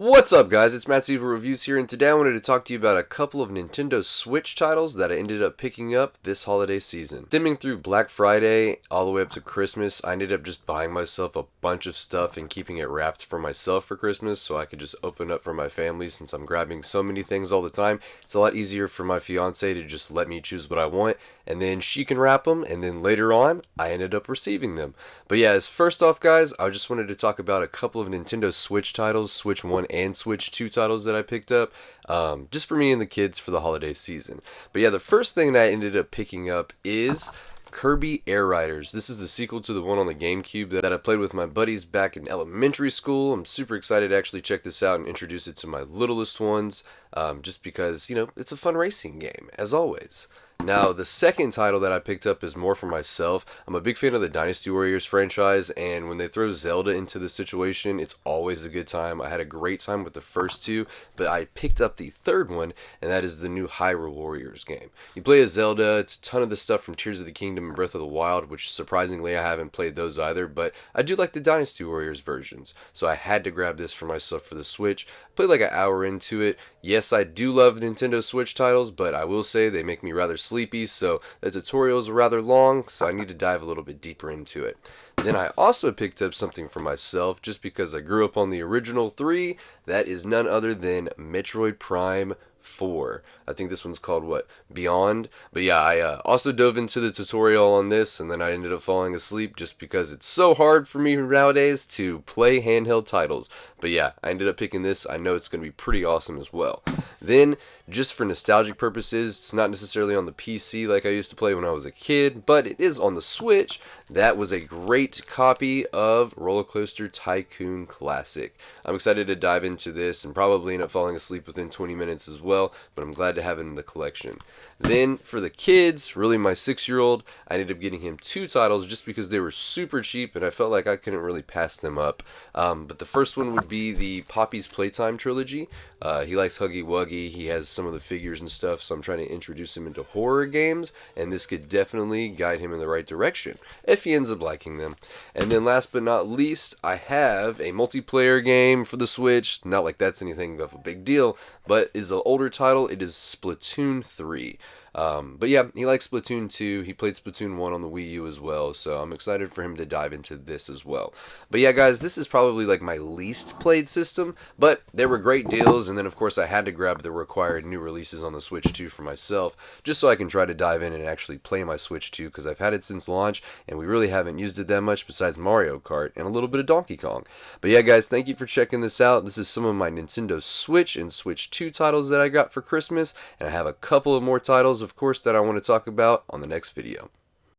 What's up, guys? It's Matt's Evil Reviews here, and today I wanted to talk to you about a couple of Nintendo Switch titles that I ended up picking up this holiday season. Stemming through Black Friday all the way up to Christmas, I ended up just buying myself a bunch of stuff and keeping it wrapped for myself for Christmas so I could just open up for my family since I'm grabbing so many things all the time. It's a lot easier for my fiance to just let me choose what I want, and then she can wrap them, and then later on, I ended up receiving them. But yeah, as first off, guys, I just wanted to talk about a couple of Nintendo Switch titles, Switch 1 and Switch 2 titles that I picked up, just for me and the kids for the holiday season. But yeah, the first thing that I ended up picking up is Kirby Air Riders. This is the sequel to the one on the GameCube that I played with my buddies back in elementary school. I'm super excited to actually check this out and introduce it to my littlest ones, just because, it's a fun racing game, as always. Now, the second title that I picked up is more for myself. I'm a big fan of the Dynasty Warriors franchise, and when they throw Zelda into the situation, it's always a good time. I had a great time with the first two, but I picked up the third one, and that is the new Hyrule Warriors game. You play as Zelda, it's a ton of the stuff from Tears of the Kingdom and Breath of the Wild, which surprisingly I haven't played those either, but I do like the Dynasty Warriors versions, so I had to grab this for myself for the Switch. Played like an hour into it. Yes, I do love Nintendo Switch titles, but I will say they make me rather sleepy, so the tutorials are rather long, so I need to dive a little bit deeper into it. Then I also picked up something for myself just because I grew up on the original three. That is none other than Metroid Prime 4. I think this one's called, what, Beyond? But yeah, I also dove into the tutorial on this, and then I ended up falling asleep just because it's so hard for me nowadays to play handheld titles. But yeah, I ended up picking this. I know it's going to be pretty awesome as well. Then, just for nostalgic purposes, it's not necessarily on the PC like I used to play when I was a kid, but it is on the Switch. That was a great copy of Roller Coaster Tycoon Classic. I'm excited to dive into this and probably end up falling asleep within 20 minutes as well, but I'm glad to have it in the collection. Then, for the kids, really my 6-year-old, I ended up getting him two titles just because they were super cheap and I felt like I couldn't really pass them up. But the first one would be the Poppy's Playtime trilogy. He likes Huggy Wuggy, he has some of the figures and stuff, so I'm trying to introduce him into horror games, and this could definitely guide him in the right direction, if he ends up liking them. And then last but not least, I have a multiplayer game for the Switch, not like that's anything of a big deal, but is an older title. It is Splatoon 3. But yeah, he likes Splatoon 2. He played Splatoon 1 on the Wii U as well, so I'm excited for him to dive into this as well. But yeah, guys, this is probably like my least played system, but there were great deals, and then of course I had to grab the required new releases on the Switch 2 for myself, just so I can try to dive in and actually play my Switch 2, because I've had it since launch, and we really haven't used it that much besides Mario Kart and a little bit of Donkey Kong. But yeah, guys, thank you for checking this out. This is some of my Nintendo Switch and Switch 2 titles that I got for Christmas, and I have a couple of more titles, of course, that I want to talk about on the next video.